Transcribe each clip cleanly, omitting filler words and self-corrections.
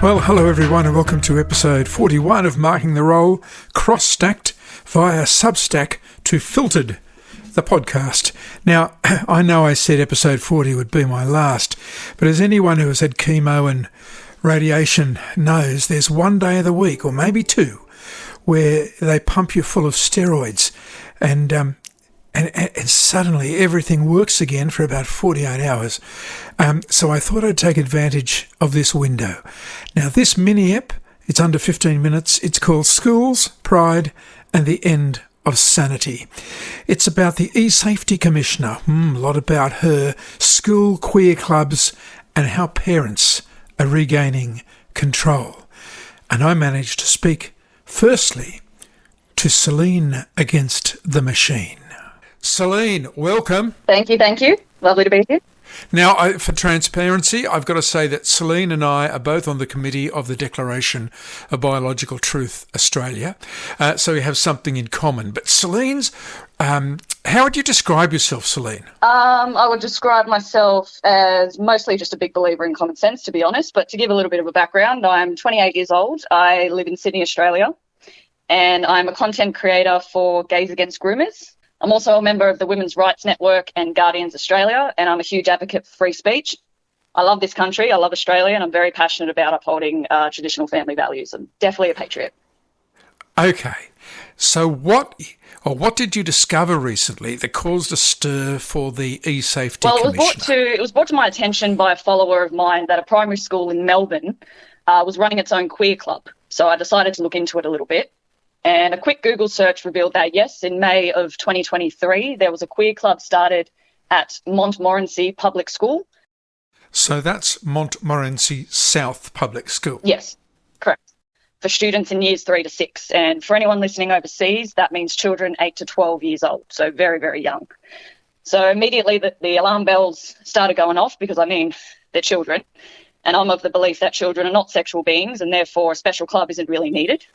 Well, hello everyone and welcome to episode 41 of Marking the Role, cross-stacked via Substack to Filtered, the podcast. Now, I know I said episode 40 would be my last, but as anyone who has had chemo and radiation knows, there's one day of the week, or maybe two, where they pump you full of steroids and suddenly everything works again for about 48 hours. So I thought I'd take advantage of this window. Now, this mini-ep, it's under 15 minutes. It's called Schools, Pride and the End of Sanity. It's about the eSafety Commissioner, a lot about her, school queer clubs and how parents are regaining control. And I managed to speak, firstly, to Celine against the machine. Celine, welcome. Thank you. Lovely to be here. Now, for transparency, I've got to say that Celine and I are both on the committee of the Declaration of Biological Truth Australia, so we have something in common. But Celine's, how would you describe yourself, Celine? I would describe myself as mostly just a big believer in common sense, to be honest. But to give a little bit of a background, I'm 28 years old. I live in Sydney, Australia, and I'm a content creator for Gays Against Groomers. I'm also a member of the Women's Rights Network and Guardians Australia, and I'm a huge advocate for free speech. I love this country, I love Australia, and I'm very passionate about upholding traditional family values. I'm definitely a patriot. Okay, so what did you discover recently that caused a stir for the eSafety Commissioner? It was brought to my attention by a follower of mine that a primary school in Melbourne was running its own queer club. So I decided to look into it a little bit. And a quick Google search revealed that, yes, in May of 2023, there was a queer club started at Montmorency Public School. So that's Montmorency South Public School? Yes, correct. For students in years 3 to 6. And for anyone listening overseas, that means children 8 to 12 years old, so very, very young. So immediately the alarm bells started going off because, they're children. And I'm of the belief that children are not sexual beings and therefore a special club isn't really needed.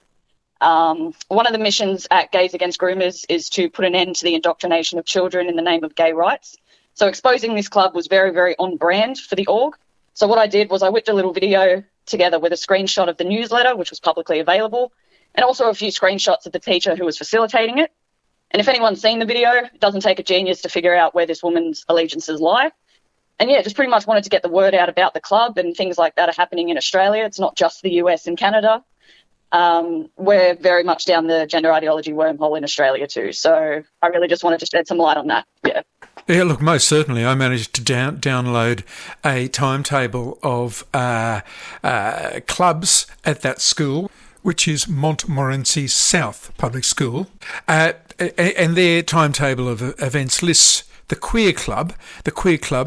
One of the missions at Gays Against Groomers is to put an end to the indoctrination of children in the name of gay rights. So exposing this club was very, very on brand for the org. So what I did was I whipped a little video together with a screenshot of the newsletter, which was publicly available, and also a few screenshots of the teacher who was facilitating it. And if anyone's seen the video, it doesn't take a genius to figure out where this woman's allegiances lie. And yeah, just pretty much wanted to get the word out about the club, and things like that are happening in Australia. It's not just the US and Canada. We're very much down the gender ideology wormhole in Australia too. So I really just wanted to shed some light on that. Yeah, look, most certainly. I managed to download a timetable of clubs at that school, which is Montmorency South Public School, and their timetable of events lists the queer club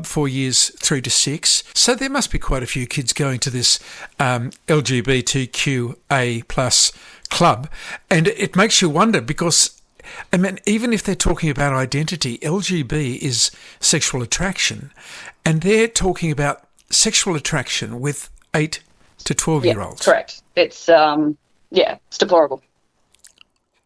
for years 3 to 6. So there must be quite a few kids going to this LGBTQA plus club. And it makes you wonder because, even if they're talking about identity, LGB is sexual attraction. And they're talking about sexual attraction with 8 to 12-year-olds. Yeah, correct. It's, it's deplorable.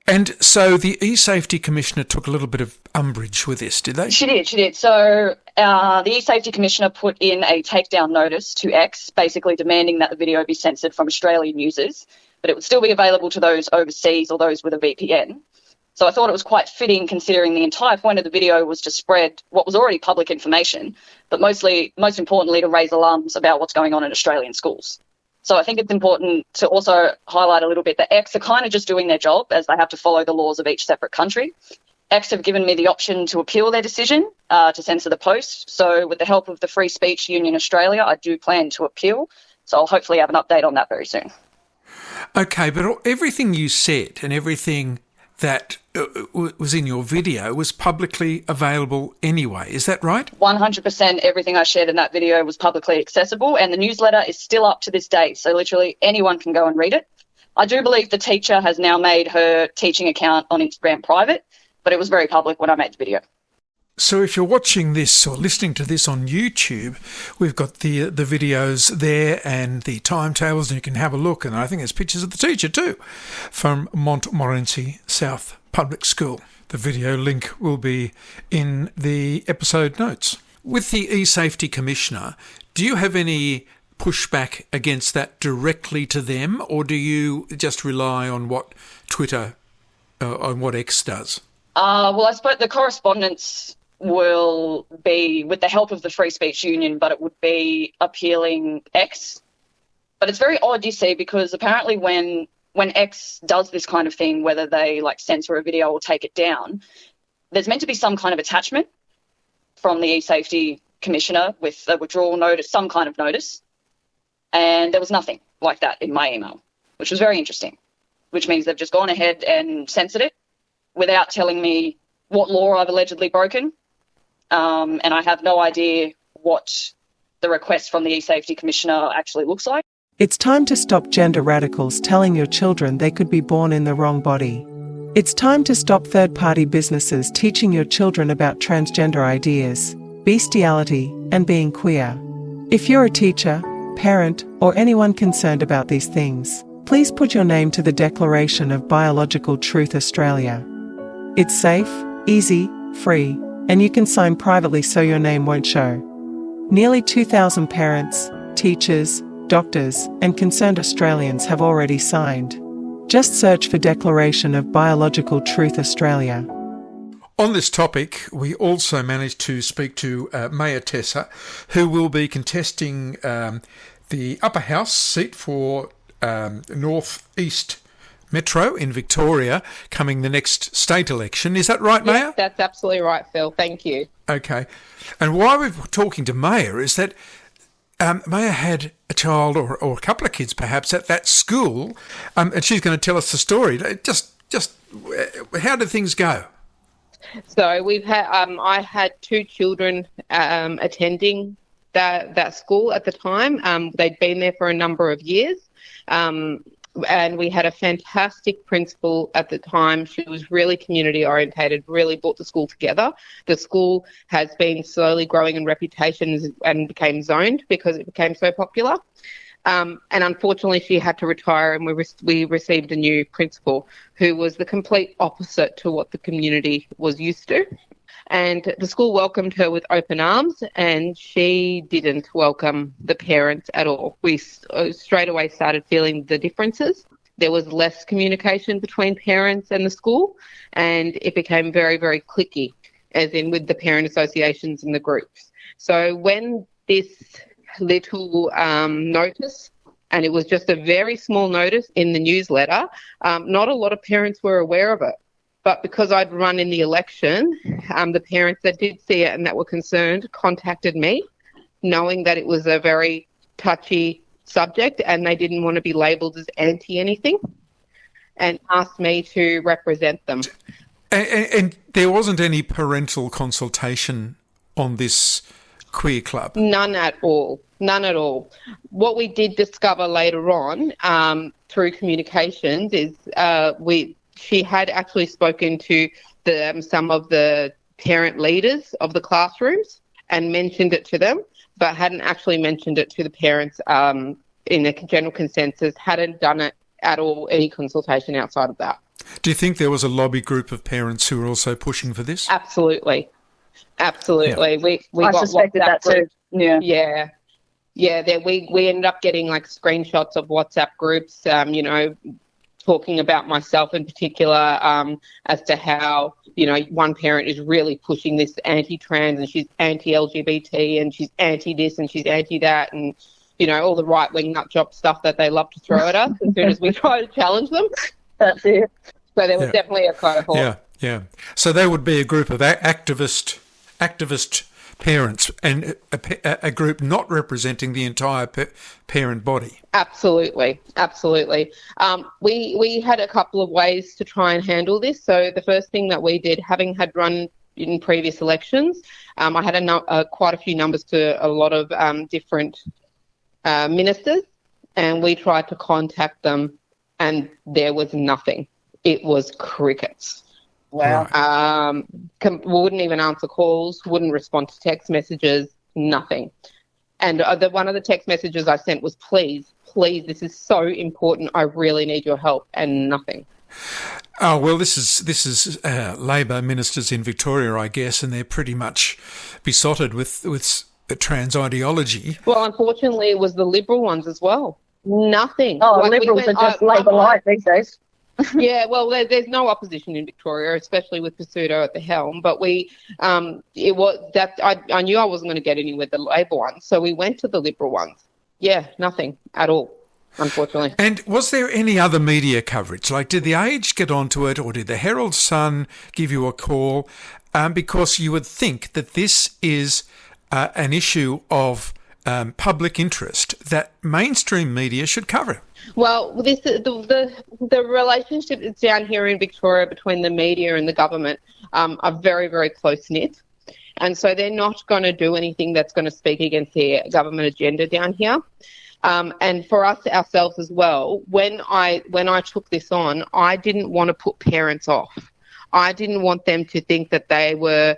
And so the eSafety Commissioner took a little bit of umbrage with this, did they? She did. So the eSafety Commissioner put in a takedown notice to X, basically demanding that the video be censored from Australian users, but it would still be available to those overseas or those with a VPN. So I thought it was quite fitting, considering the entire point of the video was to spread what was already public information, but most importantly, to raise alarms about what's going on in Australian schools. So I think it's important to also highlight a little bit that X are kind of just doing their job, as they have to follow the laws of each separate country. X have given me the option to appeal their decision to censor the post. So with the help of the Free Speech Union Australia, I do plan to appeal. So I'll hopefully have an update on that very soon. Okay, but everything you said and everything that was in your video was publicly available anyway. Is that right? 100% everything I shared in that video was publicly accessible, and the newsletter is still up to this day. So literally anyone can go and read it. I do believe the teacher has now made her teaching account on Instagram private, but it was very public when I made the video. So if you're watching this or listening to this on YouTube, we've got the videos there and the timetables, and you can have a look. And I think there's pictures of the teacher too from Montmorency South Public School. The video link will be in the episode notes. With the eSafety Commissioner, do you have any push back against that directly to them, or do you just rely on what Twitter, on what X does? Well, I suppose the correspondence will be with the help of the Free Speech Union, but it would be appealing X. But it's very odd, you see, because apparently when X does this kind of thing, whether they like censor a video or take it down, there's meant to be some kind of attachment from the eSafety Commissioner with a withdrawal notice, some kind of notice. And there was nothing like that in my email, which was very interesting, which means they've just gone ahead and censored it without telling me what law I've allegedly broken. And I have no idea what the request from the eSafety Commissioner actually looks like. It's time to stop gender radicals telling your children they could be born in the wrong body. It's time to stop third-party businesses teaching your children about transgender ideas, bestiality, and being queer. If you're a teacher, parent, or anyone concerned about these things, please put your name to the Declaration of Biological Truth Australia. It's safe, easy, free, and you can sign privately so your name won't show. Nearly 2,000 parents, teachers, doctors, and concerned Australians have already signed. Just search for Declaration of Biological Truth Australia. On this topic, we also managed to speak to Maya Tesa, who will be contesting the upper house seat for North East Metro in Victoria coming the next state election. Is that right, Maya? Yes, that's absolutely right, Phil. Thank you. Okay. And why we're talking to Maya is that Maya had a child or a couple of kids perhaps at that school, and she's going to tell us the story. Just how did things go? So we've had I had two children attending that school at the time. They'd been there for a number of years. And we had a fantastic principal at the time. She was really community orientated, really brought the school together. The school has been slowly growing in reputation and became zoned because it became so popular. And unfortunately, she had to retire, and we received a new principal who was the complete opposite to what the community was used to. And the school welcomed her with open arms, and she didn't welcome the parents at all. We straight away started feeling the differences. There was less communication between parents and the school, and it became very, very cliquey, as in with the parent associations and the groups. So when this little notice, and it was just a very small notice in the newsletter, not a lot of parents were aware of it. But because I'd run in the election, the parents that did see it and that were concerned contacted me, knowing that it was a very touchy subject and they didn't want to be labelled as anti-anything, and asked me to represent them. And there wasn't any parental consultation on this queer club? None at all. None at all. What we did discover later on through communications is she had actually spoken to some of the parent leaders of the classrooms and mentioned it to them, but hadn't actually mentioned it to the parents in a general consensus, hadn't done it at all, any consultation outside of that. Do you think there was a lobby group of parents who were also pushing for this? Absolutely. Absolutely. Yeah. We I got suspected WhatsApp that too. Groups. Yeah. We ended up getting like screenshots of WhatsApp groups, talking about myself in particular, as to how, one parent is really pushing this anti-trans and she's anti-LGBT and she's anti-this and she's anti-that and, all the right-wing nut-job stuff that they love to throw at us as soon as we try to challenge them. That's it. So there was definitely a cohort. Yeah. So there would be a group of activist parents and a group not representing the entire parent body. Absolutely. We had a couple of ways to try and handle this. So the first thing that we did, having had run in previous elections, I had quite a few numbers to a lot of different ministers, and we tried to contact them, and there was nothing. It was crickets. Wow. Right. Wouldn't even answer calls, wouldn't respond to text messages, nothing. And one of the text messages I sent was, please, this is so important. I really need your help, and nothing. Oh, well, this is Labor ministers in Victoria, I guess, and they're pretty much besotted with trans ideology. Well, unfortunately, it was the Liberal ones as well. Nothing. Oh, Like, Liberals are just Labor light these days. Yeah, well, there's no opposition in Victoria, especially with Pisuto at the helm. But it was that I knew I wasn't going to get any with the Labor ones, so we went to the Liberal ones. Yeah, nothing at all, unfortunately. And was there any other media coverage? Like, did the Age get onto it, or did the Herald Sun give you a call? Because you would think that this is an issue of public interest that mainstream media should cover. Well, the relationship down here in Victoria between the media and the government are very, very close-knit. And so they're not going to do anything that's going to speak against the government agenda down here. And for us ourselves as well, when I took this on, I didn't want to put parents off. I didn't want them to think that they were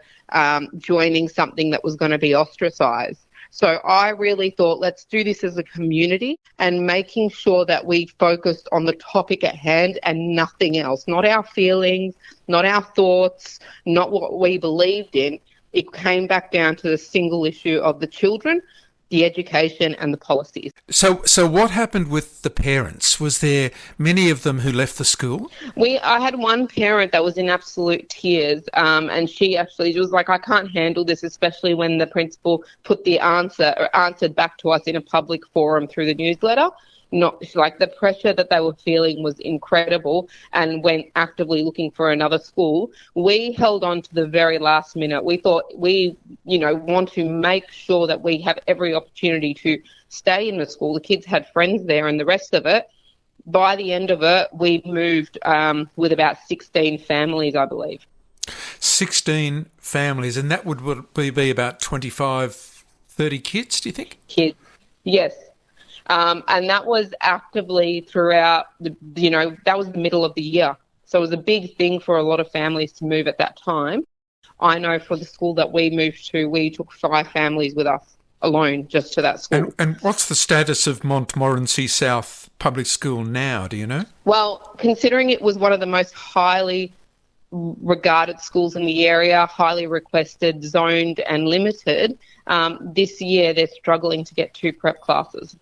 joining something that was going to be ostracised. So I really thought, let's do this as a community and making sure that we focused on the topic at hand and nothing else, not our feelings, not our thoughts, not what we believed in. It came back down to the single issue of the children, the education and the policies. So what happened with the parents? Was there many of them who left the school? I had one parent that was in absolute tears, and she was like, I can't handle this, especially when the principal put the answered back to us in a public forum through the newsletter. Not like the pressure that they were feeling was incredible, and went actively looking for another school. We held on to the very last minute. We thought we want to make sure that we have every opportunity to stay in the school. The kids had friends there and the rest of it. By the end of it, we moved with about 16 families, I believe. 16 families, and that would be about 25, 30 kids, do you think? Kids, yes. And that was actively throughout, that was the middle of the year. So it was a big thing for a lot of families to move at that time. I know for the school that we moved to, we took 5 families with us alone just to that school. And what's the status of Montmorency South Public School now, do you know? Well, considering it was one of the most highly regarded schools in the area, highly requested, zoned and limited, this year they're struggling to get 2 prep classes.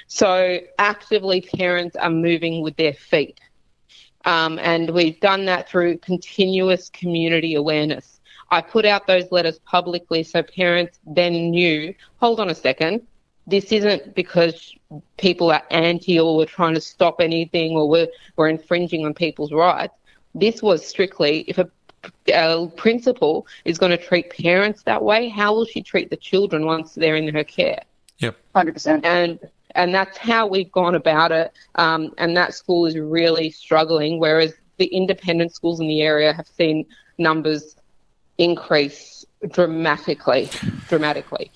So actively parents are moving with their feet. And we've done that through continuous community awareness. I put out those letters publicly so parents then knew, hold on a second, this isn't because people are anti or we're trying to stop anything or we're infringing on people's rights. This was strictly, if a principal is going to treat parents that way, how will she treat the children once they're in her care? Yep. 100%. And that's how we've gone about it. And that school is really struggling, whereas the independent schools in the area have seen numbers increase dramatically.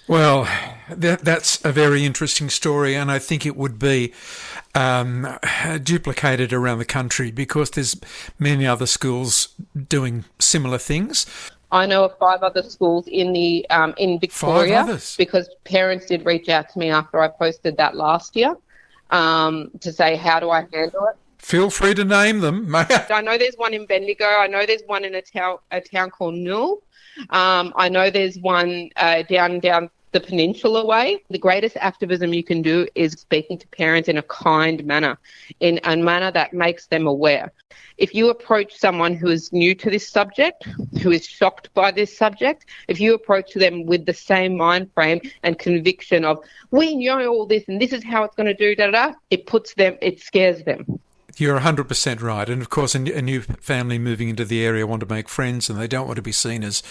Well, that's a very interesting story, and I think it would be duplicated around the country because there's many other schools doing similar things. I know of 5 other schools in Victoria. 5 others? Because parents did reach out to me after I posted that last year to say, how do I handle it? Feel free to name them. I know there's one in Bendigo. I know there's one in a town called Newell. I know there's one down the peninsula way. The greatest activism you can do is speaking to parents in a kind manner, in a manner that makes them aware. If you approach someone who is new to this subject, who is shocked by this subject, if you approach them with the same mind frame and conviction of, we know all this and this is how it's going to do, it scares them. You're 100% right. And, of course, a new family moving into the area want to make friends and they don't want to be seen as,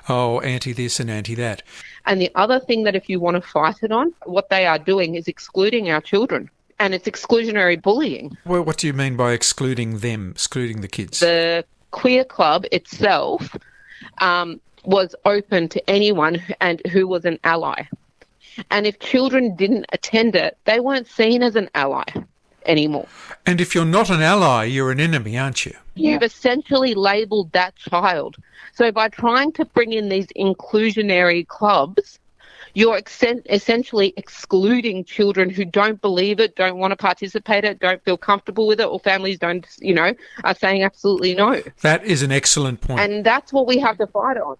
anti-this and anti-that. And the other thing that if you want to fight it on, what they are doing is excluding our children. And it's exclusionary bullying. Well, what do you mean by excluding the kids? The queer club itself was open to anyone who was an ally. And if children didn't attend it, they weren't seen as an ally anymore. And if you're not an ally, you're an enemy, aren't you? You've essentially labelled that child. So by trying to bring in these inclusionary clubs, you're essentially excluding children who don't believe it, don't want to participate in it, don't feel comfortable with it, or families are saying absolutely no. That is an excellent point. And that's what we have to fight on.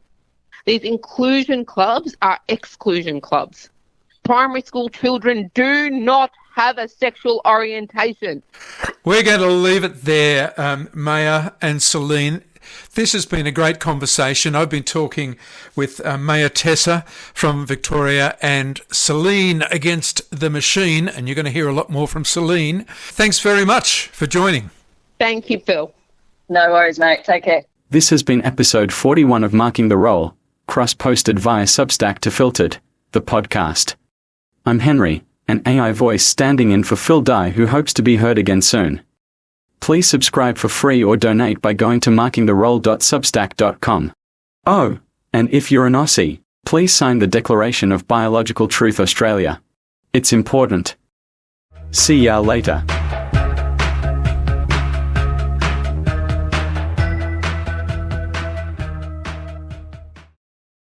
These inclusion clubs are exclusion clubs. Primary school children do not have a sexual orientation. We're going to leave it there, Maya and Celine. This has been a great conversation. I've been talking with Maya Tesa from Victoria and Celine against the machine, and you're going to hear a lot more from Celine. Thanks very much for joining. Thank you, Phil. No worries, mate. Take care. This has been episode 41 of Marking the Roll, cross-posted via Substack to Filtered, the podcast. I'm Henry, an AI voice standing in for Phil Dye, who hopes to be heard again soon. Please subscribe for free or donate by going to markingtheroll.substack.com. Oh, and if you're an Aussie, please sign the Declaration of Biological Truth Australia. It's important. See ya later.